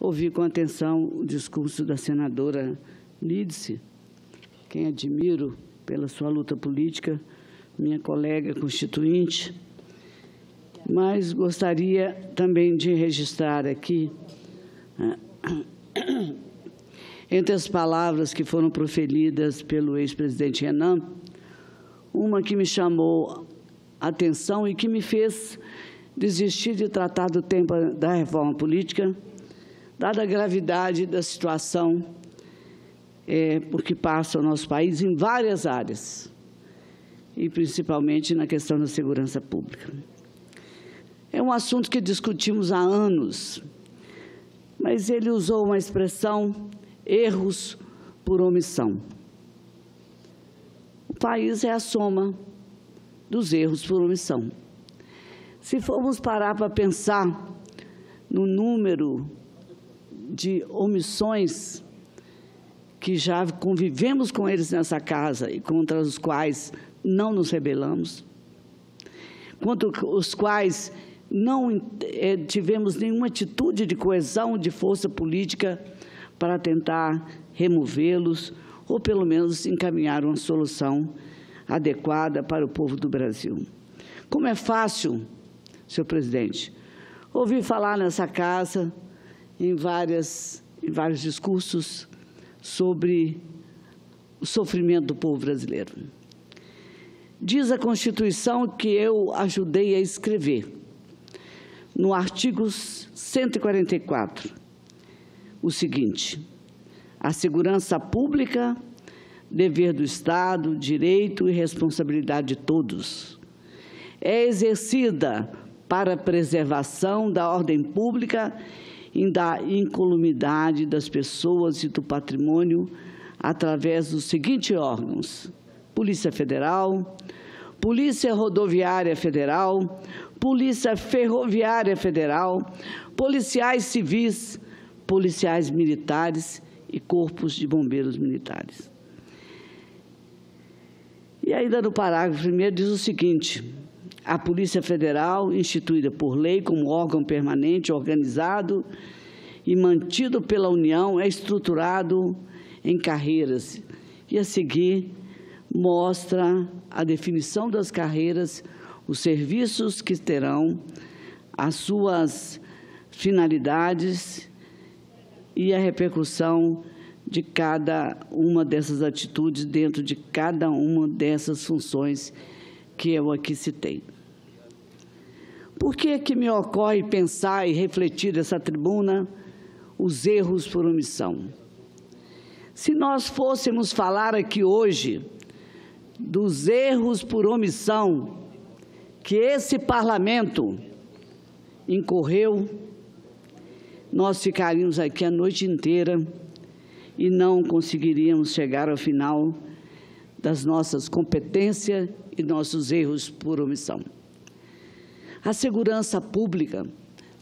ouvi com atenção o discurso da senadora Lídice, quem admiro pela sua luta política, minha colega constituinte, mas gostaria também de registrar aqui, entre as palavras que foram proferidas pelo ex-presidente Renan, uma que me chamou a atenção e que me fez desistir de tratar do tema da reforma política, dada a gravidade da situação por que passa o nosso país em várias áreas, e principalmente na questão da segurança pública. É um assunto que discutimos há anos, mas ele usou uma expressão, erros por omissão. O país é a soma dos erros por omissão. Se formos parar para pensar no número de omissões que já convivemos com eles nessa casa e contra os quais não nos rebelamos, contra os quais não tivemos nenhuma atitude de coesão, de força política para tentar removê-los ou, pelo menos, encaminhar uma solução adequada para o povo do Brasil. Como é fácil, senhor presidente, ouvir falar nessa casa, em vários discursos, sobre o sofrimento do povo brasileiro. Diz a Constituição que eu ajudei a escrever, no artigo 144, o seguinte: a segurança pública, dever do Estado, direito e responsabilidade de todos, é exercida para a preservação da ordem pública e da incolumidade das pessoas e do patrimônio através dos seguintes órgãos: Polícia Federal, Polícia Rodoviária Federal, Polícia Ferroviária Federal, policiais civis, policiais militares e corpos de bombeiros militares. E ainda no parágrafo 1º diz o seguinte: a Polícia Federal, instituída por lei como órgão permanente, organizado e mantido pela União, é estruturado em carreiras. E a seguir mostra a definição das carreiras, os serviços que terão, as suas finalidades e a repercussão de cada uma dessas atitudes dentro de cada uma dessas funções que eu aqui citei. Por que que me ocorre pensar e refletir nessa tribuna os erros por omissão? Se nós fôssemos falar aqui hoje dos erros por omissão que esse parlamento incorreu, nós ficaríamos aqui a noite inteira e não conseguiríamos chegar ao final das nossas competências e nossos erros por omissão. A segurança pública,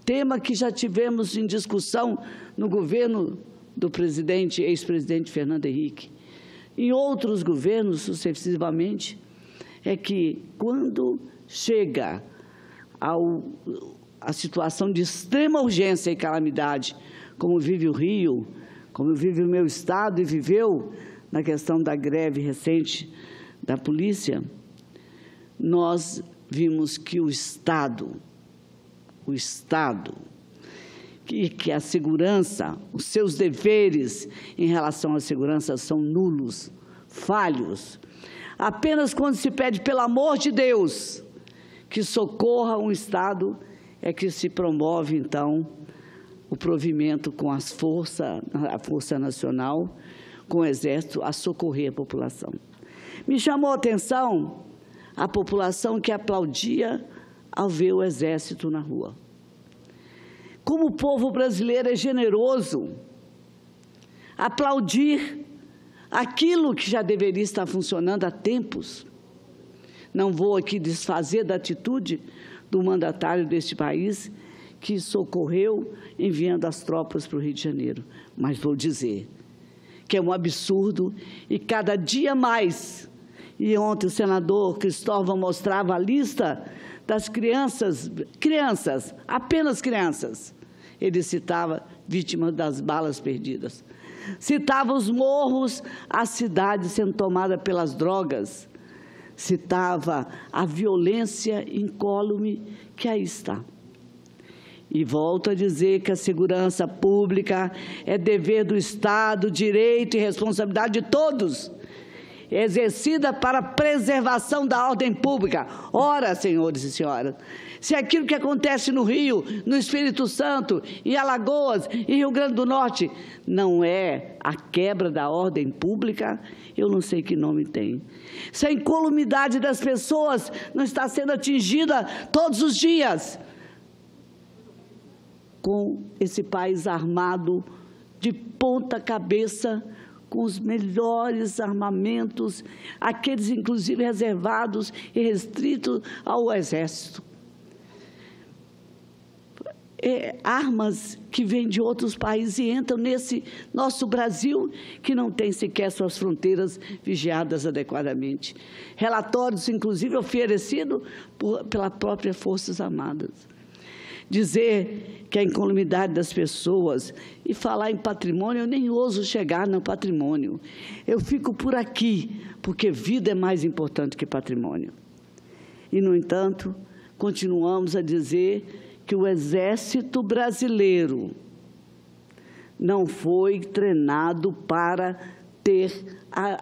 tema que já tivemos em discussão no governo do ex-presidente Fernando Henrique, em outros governos sucessivamente, é que quando chega a situação de extrema urgência e calamidade, como vive o Rio, como vive o meu estado e viveu na questão da greve recente da polícia, nós vimos que o Estado, que a segurança, os seus deveres em relação à segurança são nulos, falhos. Apenas quando se pede, pelo amor de Deus, que socorra um Estado, é que se promove, então, o provimento com a Força Nacional, com o Exército, a socorrer a população. Me chamou a atenção a população que aplaudia ao ver o Exército na rua. Como o povo brasileiro é generoso, aplaudir aquilo que já deveria estar funcionando há tempos. Não vou aqui desfazer da atitude do mandatário deste país, que socorreu enviando as tropas para o Rio de Janeiro, mas vou dizer que é um absurdo e cada dia mais. E ontem o senador Cristóvão mostrava a lista das crianças, apenas crianças. Ele citava vítimas das balas perdidas. Citava os morros, a cidade sendo tomada pelas drogas. Citava a violência incólume que aí está. E volto a dizer que a segurança pública é dever do Estado, direito e responsabilidade de todos, exercida para a preservação da ordem pública. Ora, senhores e senhoras, se aquilo que acontece no Rio, no Espírito Santo, em Alagoas, em Rio Grande do Norte, não é a quebra da ordem pública, eu não sei que nome tem. Se a incolumidade das pessoas não está sendo atingida todos os dias, com esse país armado de ponta cabeça, com os melhores armamentos, aqueles inclusive reservados e restritos ao Exército. Armas que vêm de outros países e entram nesse nosso Brasil, que não tem sequer suas fronteiras vigiadas adequadamente. Relatórios, inclusive, oferecidos pelas próprias Forças Armadas. Dizer que a incolumidade das pessoas, e falar em patrimônio, eu nem ouso chegar no patrimônio. Eu fico por aqui, porque vida é mais importante que patrimônio. E, no entanto, continuamos a dizer que o Exército Brasileiro não foi treinado para ter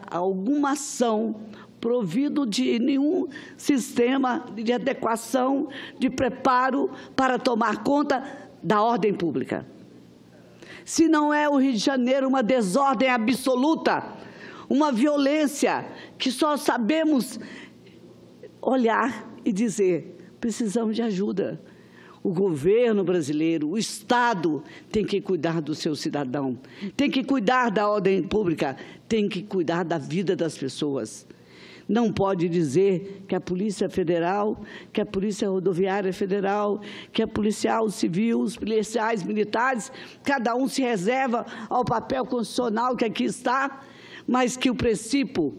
alguma ação provido de nenhum sistema de adequação, de preparo para tomar conta da ordem pública. Se não é o Rio de Janeiro uma desordem absoluta, uma violência que só sabemos olhar e dizer, precisamos de ajuda. O governo brasileiro, o Estado, tem que cuidar do seu cidadão, tem que cuidar da ordem pública, tem que cuidar da vida das pessoas. Não pode dizer que a Polícia Federal, que a Polícia Rodoviária Federal, que a Policial Civil, os policiais militares, cada um se reserva ao papel constitucional que aqui está, mas que o princípio,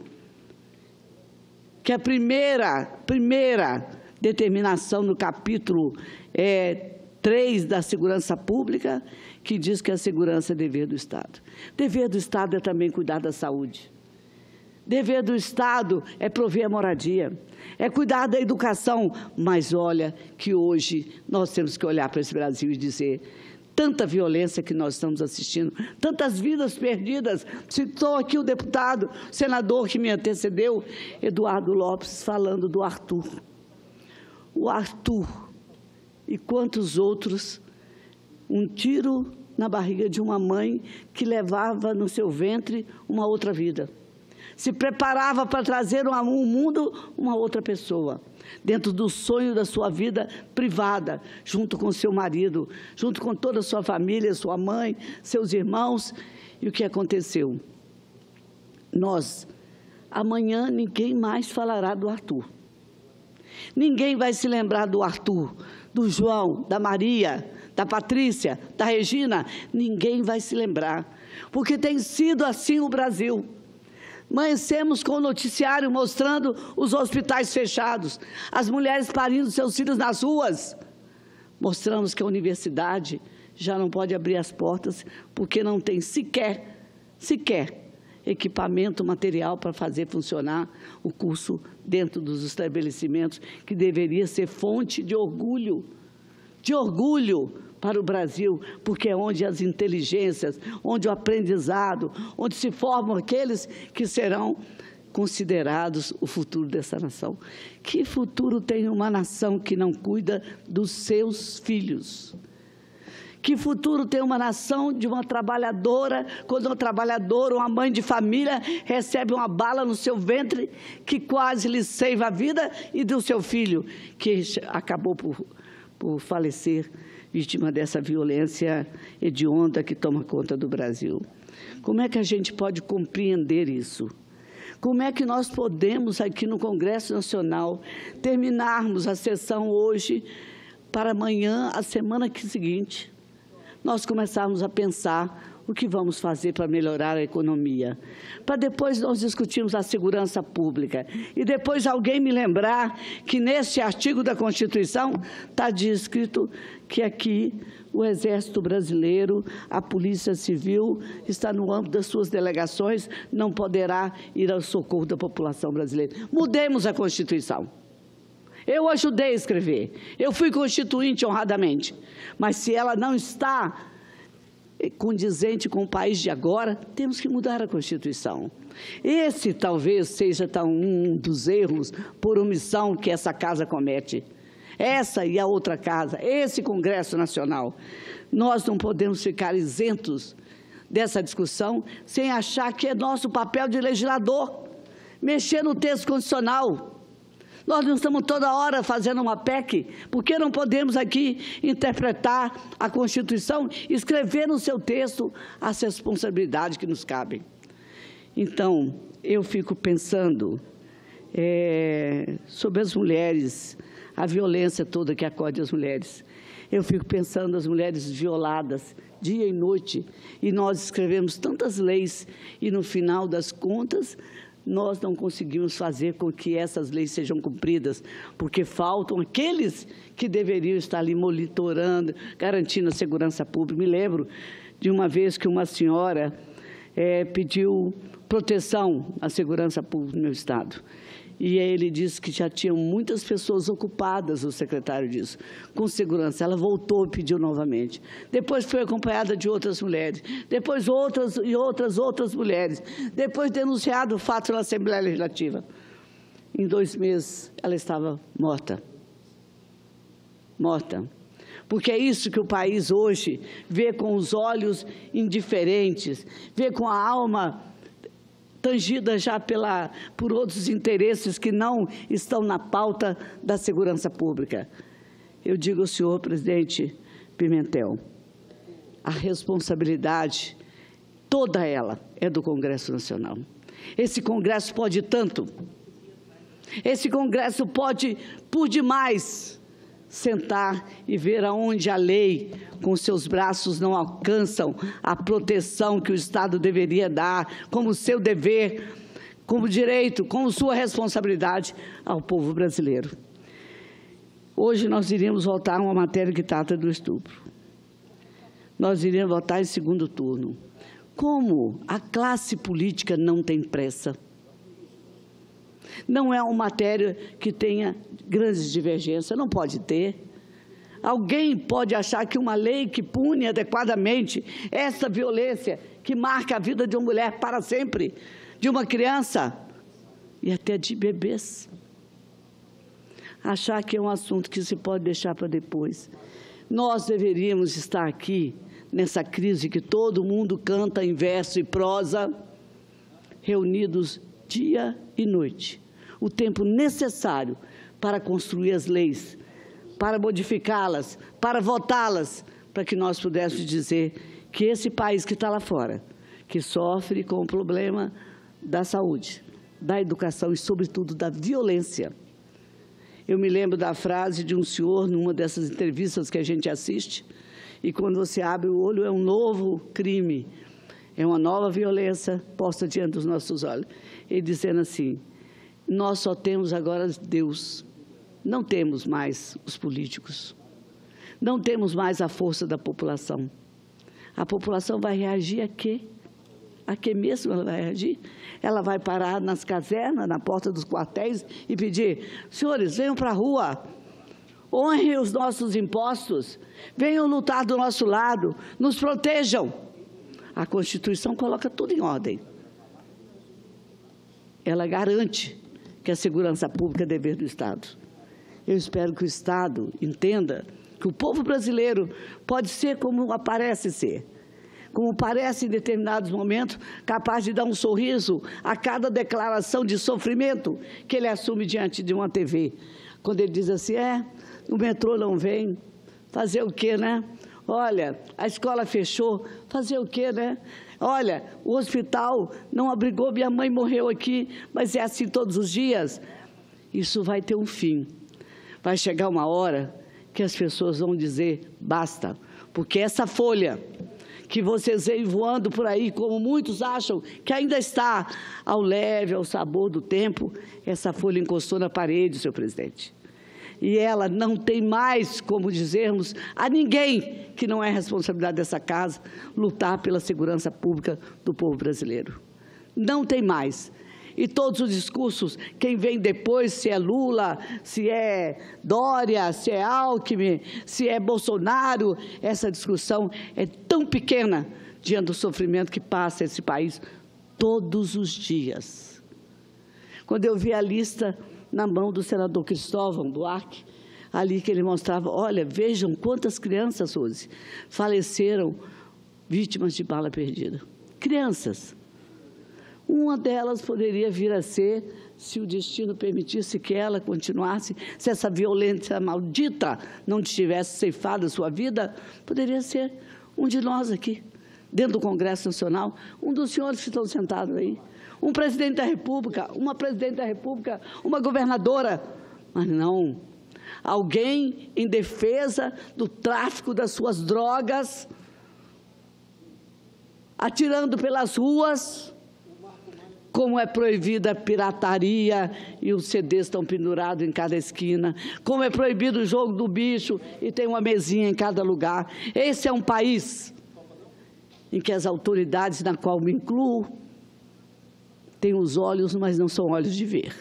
que a primeira determinação no capítulo 3 da segurança pública, que diz que a segurança é dever do Estado. Dever do Estado é também cuidar da saúde. Dever do Estado é prover a moradia, é cuidar da educação. Mas olha que hoje nós temos que olhar para esse Brasil e dizer, tanta violência que nós estamos assistindo, tantas vidas perdidas. Citou aqui o deputado, senador que me antecedeu, Eduardo Lopes, falando do Arthur. O Arthur e quantos outros, um tiro na barriga de uma mãe que levava no seu ventre uma outra vida. Se preparava para trazer ao mundo uma outra pessoa, dentro do sonho da sua vida privada, junto com seu marido, junto com toda a sua família, sua mãe, seus irmãos. E o que aconteceu? Amanhã ninguém mais falará do Arthur. Ninguém vai se lembrar do Arthur, do João, da Maria, da Patrícia, da Regina. Ninguém vai se lembrar, porque tem sido assim o Brasil. Amanhecemos com o noticiário mostrando os hospitais fechados, as mulheres parindo seus filhos nas ruas. Mostramos que a universidade já não pode abrir as portas porque não tem sequer equipamento, material para fazer funcionar o curso dentro dos estabelecimentos, que deveria ser fonte de orgulho para o Brasil, porque é onde as inteligências, onde o aprendizado, onde se formam aqueles que serão considerados o futuro dessa nação. Que futuro tem uma nação que não cuida dos seus filhos? Que futuro tem uma nação de uma trabalhadora, quando uma trabalhadora, uma mãe de família, recebe uma bala no seu ventre que quase lhe ceiva a vida, e do seu filho, que acabou por falecer, vítima dessa violência hedionda que toma conta do Brasil? Como é que a gente pode compreender isso? Como é que nós podemos, aqui no Congresso Nacional, terminarmos a sessão hoje, para amanhã, a semana seguinte, nós começarmos a pensar o que vamos fazer para melhorar a economia, para depois nós discutirmos a segurança pública e depois alguém me lembrar que nesse artigo da Constituição está descrito que aqui o Exército Brasileiro, a Polícia Civil, está no âmbito das suas delegações, não poderá ir ao socorro da população brasileira. Mudemos a Constituição. Eu ajudei a escrever, eu fui constituinte honradamente, mas se ela não está condizente com o país de agora, temos que mudar a Constituição. Esse talvez seja um dos erros por omissão que essa casa comete. Essa e a outra casa, esse Congresso Nacional. Nós não podemos ficar isentos dessa discussão sem achar que é nosso papel de legislador mexer no texto constitucional. Nós não estamos toda hora fazendo uma PEC, porque não podemos aqui interpretar a Constituição e escrever no seu texto as responsabilidades que nos cabem. Então, eu fico pensando sobre as mulheres, a violência toda que acode as mulheres. Eu fico pensando nas mulheres violadas dia e noite, e nós escrevemos tantas leis e, no final das contas, nós não conseguimos fazer com que essas leis sejam cumpridas, porque faltam aqueles que deveriam estar ali monitorando, garantindo a segurança pública. Me lembro de uma vez que uma senhora pediu proteção à segurança pública no meu estado. E ele disse que já tinham muitas pessoas ocupadas, o secretário disse, com segurança. Ela voltou e pediu novamente. Depois foi acompanhada de outras mulheres, depois outras e outras mulheres. Depois denunciado o fato na Assembleia Legislativa. Em 2 meses, ela estava morta. Morta. Porque é isso que o país hoje vê com os olhos indiferentes, vê com a alma tangida já por outros interesses que não estão na pauta da segurança pública. Eu digo ao senhor presidente Pimentel, a responsabilidade, toda ela, é do Congresso Nacional. Esse Congresso pode tanto, esse Congresso pode, por demais, sentar e ver aonde a lei, com seus braços, não alcançam a proteção que o Estado deveria dar, como seu dever, como direito, como sua responsabilidade ao povo brasileiro. Hoje nós iríamos votar uma matéria que trata do estupro. Nós iríamos votar em segundo turno. Como a classe política não tem pressa? Não é uma matéria que tenha grandes divergências, não pode ter. Alguém pode achar que uma lei que pune adequadamente essa violência que marca a vida de uma mulher para sempre, de uma criança e até de bebês, achar que é um assunto que se pode deixar para depois. Nós deveríamos estar aqui, nessa crise que todo mundo canta em verso e prosa, reunidos dia e noite, o tempo necessário para construir as leis, para modificá-las, para votá-las, para que nós pudéssemos dizer que esse país que está lá fora, que sofre com o problema da saúde, da educação e, sobretudo, da violência. Eu me lembro da frase de um senhor, numa dessas entrevistas que a gente assiste, e quando você abre o olho, é um novo crime, é uma nova violência posta diante dos nossos olhos. Ele dizendo assim, nós só temos agora Deus, não temos mais os políticos, não temos mais a força da população. A população vai reagir a quê? A que mesmo ela vai reagir? Ela vai parar nas casernas, na porta dos quartéis e pedir, senhores, venham para a rua, honrem os nossos impostos, venham lutar do nosso lado, nos protejam. A Constituição coloca tudo em ordem. Ela garante que a segurança pública é dever do Estado. Eu espero que o Estado entenda que o povo brasileiro pode ser como aparece ser, como parece em determinados momentos, capaz de dar um sorriso a cada declaração de sofrimento que ele assume diante de uma TV. Quando ele diz assim, o metrô não vem, fazer o quê, né? Olha, a escola fechou, fazer o quê, né? Olha, o hospital não abrigou, minha mãe morreu aqui, mas é assim todos os dias. Isso vai ter um fim. Vai chegar uma hora que as pessoas vão dizer, basta, porque essa folha que vocês veem voando por aí, como muitos acham que ainda está ao leve, ao sabor do tempo, essa folha encostou na parede, senhor presidente. E ela não tem mais como dizermos a ninguém que não é responsabilidade dessa casa lutar pela segurança pública do povo brasileiro. Não tem mais. E todos os discursos, quem vem depois, se é Lula, se é Dória, se é Alckmin, se é Bolsonaro, essa discussão é tão pequena diante do sofrimento que passa esse país todos os dias. Quando eu vi a lista na mão do senador Cristóvão Buarque, ali que ele mostrava, olha, vejam quantas crianças, Rose, faleceram vítimas de bala perdida. Crianças. Uma delas poderia vir a ser, se o destino permitisse que ela continuasse, se essa violência maldita não tivesse ceifado a sua vida, poderia ser um de nós aqui, dentro do Congresso Nacional, um dos senhores que estão sentados aí, um presidente da República, uma presidente da República, uma governadora, mas não, alguém em defesa do tráfico das suas drogas, atirando pelas ruas, como é proibida a pirataria e os CDs estão pendurados em cada esquina, como é proibido o jogo do bicho e tem uma mesinha em cada lugar. Esse é um país em que as autoridades, na qual me incluo, têm os olhos, mas não são olhos de ver.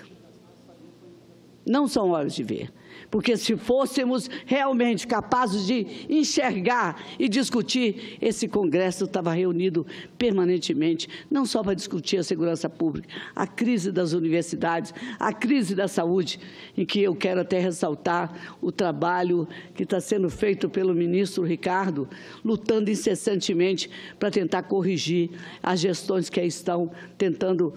Não são olhos de ver. Porque se fôssemos realmente capazes de enxergar e discutir, esse Congresso estava reunido permanentemente, não só para discutir a segurança pública, a crise das universidades, a crise da saúde, em que eu quero até ressaltar o trabalho que está sendo feito pelo ministro Ricardo, lutando incessantemente para tentar corrigir as gestões que aí estão tentando,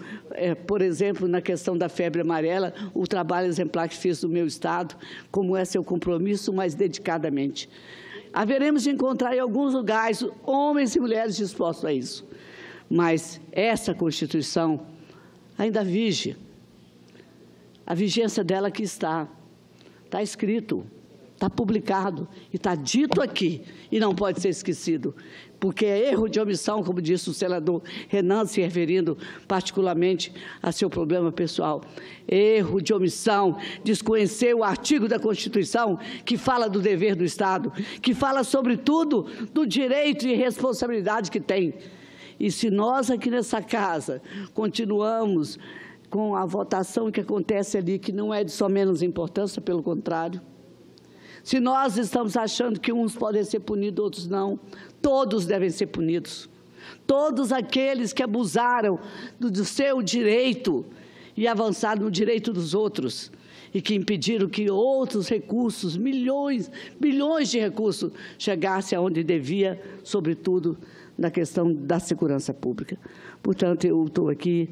por exemplo, na questão da febre amarela, o trabalho exemplar que fez no meu estado, como é seu compromisso, mais dedicadamente. Haveremos de encontrar em alguns lugares homens e mulheres dispostos a isso. Mas essa Constituição ainda vige. A vigência dela aqui está escrito, está publicado e está dito aqui e não pode ser esquecido, porque é erro de omissão, como disse o senador Renan, se referindo particularmente a seu problema pessoal. Erro de omissão, desconhecer o artigo da Constituição que fala do dever do Estado, que fala, sobretudo, do direito e responsabilidade que tem. E se nós aqui nessa casa continuamos com a votação que acontece ali, que não é de só menos importância, pelo contrário, se nós estamos achando que uns podem ser punidos, outros não, todos devem ser punidos. Todos aqueles que abusaram do seu direito e avançaram no direito dos outros e que impediram que outros recursos, milhões, bilhões de recursos, chegassem aonde devia, sobretudo na questão da segurança pública. Portanto, eu estou aqui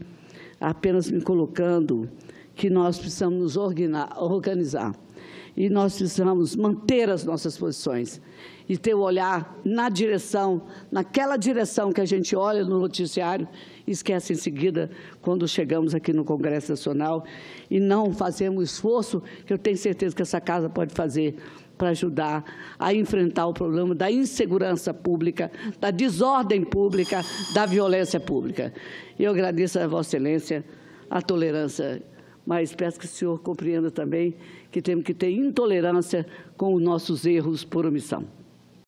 apenas me colocando que nós precisamos nos organizar. E nós precisamos manter as nossas posições e ter o olhar na direção, naquela direção que a gente olha no noticiário e esquece em seguida quando chegamos aqui no Congresso Nacional e não fazemos o esforço que eu tenho certeza que essa casa pode fazer para ajudar a enfrentar o problema da insegurança pública, da desordem pública, da violência pública. E eu agradeço a Vossa Excelência a tolerância, mas peço que o senhor compreenda também que temos que ter intolerância com os nossos erros por omissão.